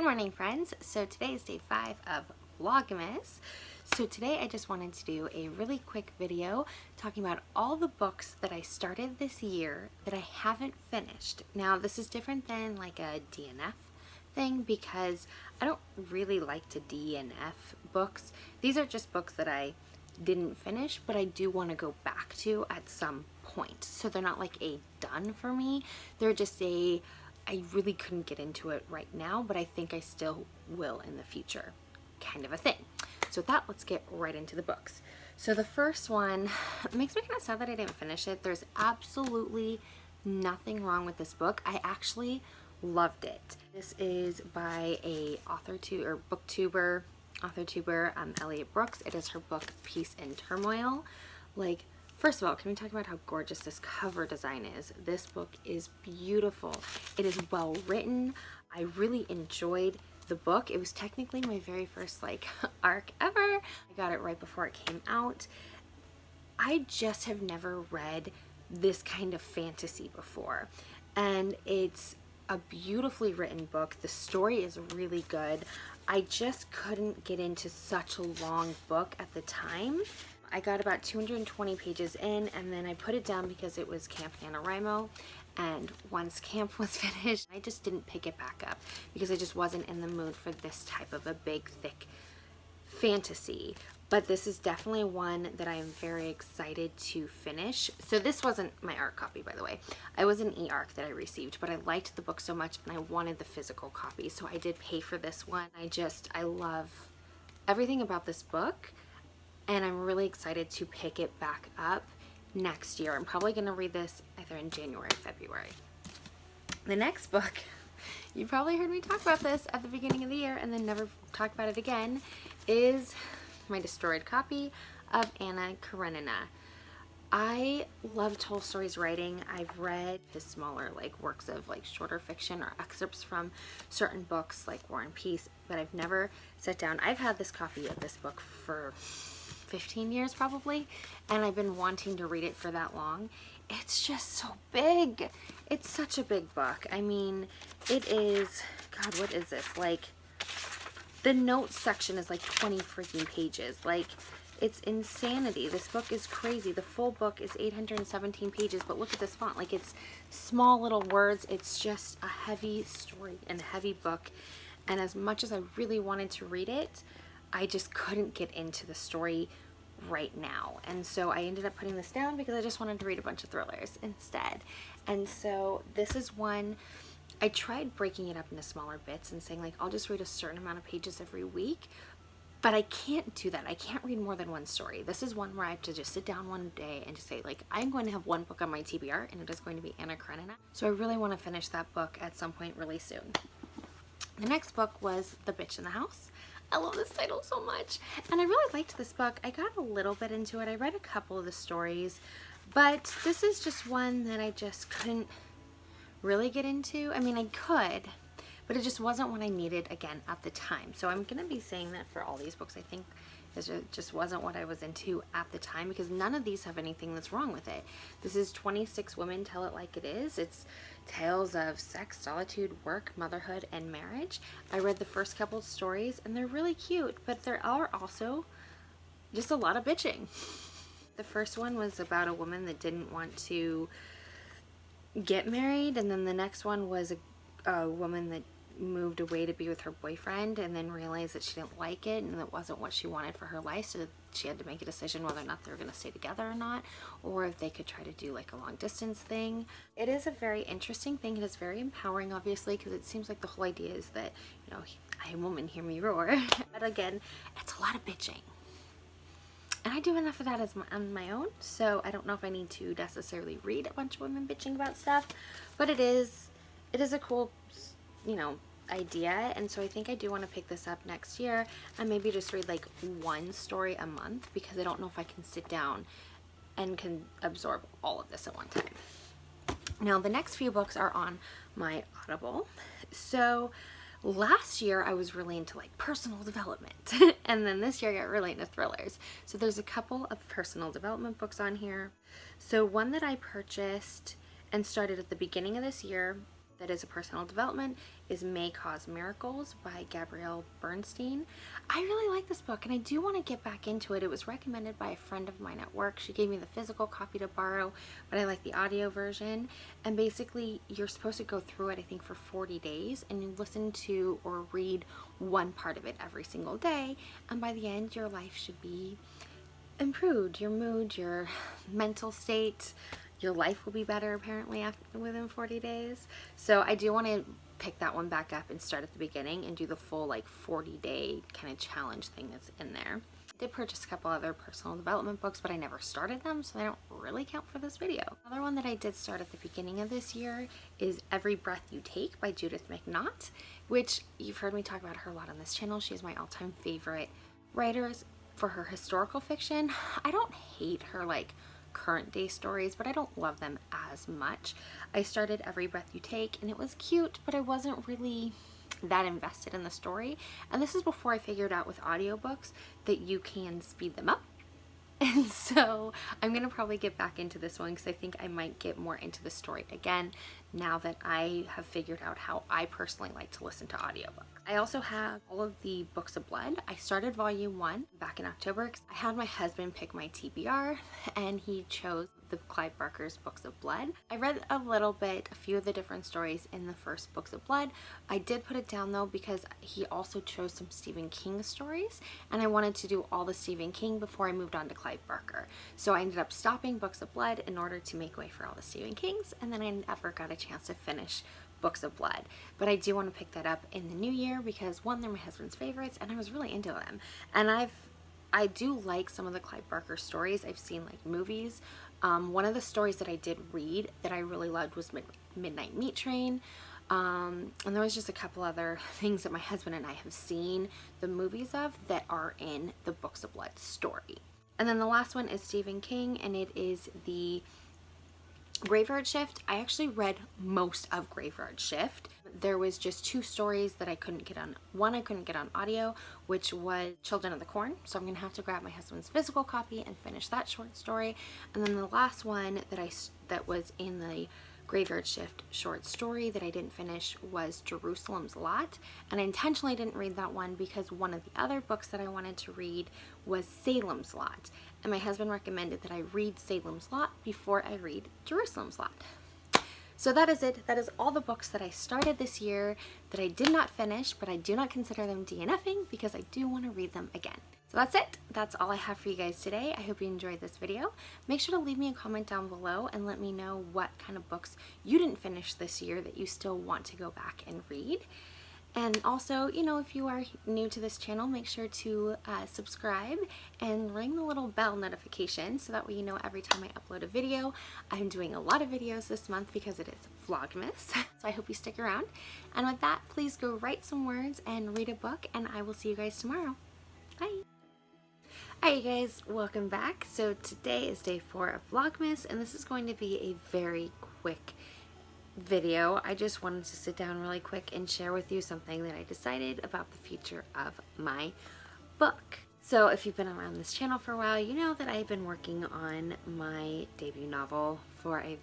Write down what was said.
morning, friends. So today is day 5 of Vlogmas. So today I just wanted to do a really quick video talking about all the books that I started this year that I haven't finished. Now this is different than like a DNF thing because I don't really like to DNF books. These are just books that I didn't finish, but I do want to go back to at some point. So they're not like a done for me. They're just a I really couldn't get into it right now, but I think I still will in the future, kind of a thing. So with that, let's get right into the books. So the first one, it makes me kind of sad that I didn't finish it. There's absolutely nothing wrong with this book. I actually loved it. This is by a booktuber, Elliot Brooks. It is her book, Peace in Turmoil. Like, first of all, can we talk about how gorgeous this cover design is? This book is beautiful. It is well written. I really enjoyed the book. It was technically my very first arc ever. I got it right before it came out. I just have never read this kind of fantasy before. And it's a beautifully written book. The story is really good. I just couldn't get into such a long book at the time. I got about 220 pages in and then I put it down because it was Camp NaNoWriMo, and once camp was finished I just didn't pick it back up because I just wasn't in the mood for this type of a big thick fantasy. But this is definitely one that I am very excited to finish. So this wasn't my ARC copy, by the way. I was an e-ARC that I received, but I liked the book so much and I wanted the physical copy, so I did pay for this one. I love everything about this book, and I'm really excited to pick it back up next year. I'm probably going to read this either in January or February. The next book, you probably heard me talk about this at the beginning of the year and then never talk about it again, is my destroyed copy of Anna Karenina. I love Tolstoy's writing. I've read his smaller works of shorter fiction or excerpts from certain books like War and Peace, but I've never sat down. I've had this copy of this book for 15 years probably, and I've been wanting to read it for that long. It's just so big. It's such a big book. I mean, it is, God, what is this? The notes section is 20 freaking pages. It's insanity. This book is crazy. The full book is 817 pages, but look at this font. It's small little words. It's just a heavy story and a heavy book. And as much as I really wanted to read it, I just couldn't get into the story right now. And so I ended up putting this down because I just wanted to read a bunch of thrillers instead. And so this is one, I tried breaking it up into smaller bits and saying I'll just read a certain amount of pages every week, but I can't do that. I can't read more than one story. This is one where I have to just sit down one day and just say I'm going to have one book on my TBR, and it is going to be Anna Karenina. So I really want to finish that book at some point really soon. The next book was The Bitch in the House. I love this title so much, and I really liked this book. I got a little bit into it. I read a couple of the stories, but this is just one that I just couldn't really get into. I mean, I could, but it just wasn't what I needed again at the time. So I'm gonna be saying that for all these books. I think it just wasn't what I was into at the time, because none of these have anything that's wrong with it. This is 26 Women Tell It Like It Is. It's tales of sex, solitude, work, motherhood, and marriage. I read the first couple of stories and they're really cute, but there are also just a lot of bitching. The first one was about a woman that didn't want to get married, and then the next one was a woman that moved away to be with her boyfriend and then realized that she didn't like it and that wasn't what she wanted for her life, so she had to make a decision whether or not they were going to stay together or not, or if they could try to do a long distance thing. It is a very interesting thing. It is very empowering, obviously, because it seems like the whole idea is that, I am a woman, hear me roar. But again, it's a lot of bitching, and I do enough of that on my own, so I don't know if I need to necessarily read a bunch of women bitching about stuff, but it is a cool idea. And so I think I do want to pick this up next year and maybe just read one story a month, because I don't know if I can sit down and can absorb all of this at one time. Now the next few books are on my Audible. So last year I was really into personal development and then this year I got really into thrillers. So there's a couple of personal development books on here. So one that I purchased and started at the beginning of this year that is a personal development is May Cause Miracles by Gabrielle Bernstein. I really like this book and I do want to get back into it. It was recommended by a friend of mine at work. She gave me the physical copy to borrow, but I like the audio version. And basically you're supposed to go through it, I think, for 40 days, and you listen to or read one part of it every single day, and by the end your life should be improved. Your mood, your mental state, your life will be better apparently within 40 days. So I do want to pick that one back up and start at the beginning and do the full like 40-day kind of challenge thing that's in there. I did purchase a couple other personal development books, but I never started them, so they don't really count for this video. Another one that I did start at the beginning of this year is Every Breath You Take by Judith McNaught, which you've heard me talk about her a lot on this channel. She's my all-time favorite writer for her historical fiction. I don't hate her like current day stories, but I don't love them as much. I started Every Breath You Take and it was cute, but I wasn't really that invested in the story. And this is before I figured out with audiobooks that you can speed them up. And so I'm going to probably get back into this one because I think I might get more into the story again now that I have figured out how I personally like to listen to audiobooks. I also have all of the Books of Blood. I started volume 1 back in October because I had my husband pick my TBR and he chose the Clive Barker's Books of Blood. I read a few of the different stories in the first Books of Blood. I did put it down though because he also chose some Stephen King stories and I wanted to do all the Stephen King before I moved on to Clive Barker. So I ended up stopping Books of Blood in order to make way for all the Stephen Kings, and then I never got a chance to finish Books of Blood. But I do want to pick that up in the new year because one, they're my husband's favorites and I was really into them. And I do like some of the Clive Barker stories. I've seen like movies. One of the stories that I did read that I really loved was Midnight Meat Train. And there was just a couple other things that my husband and I have seen the movies of that are in the Books of Blood story. And then the last one is Stephen King, and it is the Graveyard Shift. I actually read most of Graveyard Shift. There was just 2 stories that I couldn't get on. One I couldn't get on audio, which was Children of the Corn. So I'm going to have to grab my husband's physical copy and finish that short story. And then the last one that was in the Graveyard Shift short story that I didn't finish was Jerusalem's Lot, and I intentionally didn't read that one because one of the other books that I wanted to read was Salem's Lot, and my husband recommended that I read Salem's Lot before I read Jerusalem's Lot. So that is it. That is all the books that I started this year that I did not finish, but I do not consider them DNFing because I do want to read them again. So that's it. That's all I have for you guys today. I hope you enjoyed this video. Make sure to leave me a comment down below and let me know what kind of books you didn't finish this year that you still want to go back and read. And also, you know, if you are new to this channel, make sure to subscribe and ring the little bell notification so that way you know every time I upload a video. I'm doing a lot of videos this month because it is Vlogmas, so I hope you stick around. And with that, please go write some words and read a book, and I will see you guys tomorrow. Bye! Hi you guys, welcome back. So today is day 4 of Vlogmas, and this is going to be a very quick video. I just wanted to sit down really quick and share with you something that I decided about the future of my book. So if you've been around this channel for a while, you know that I've been working on my debut novel for a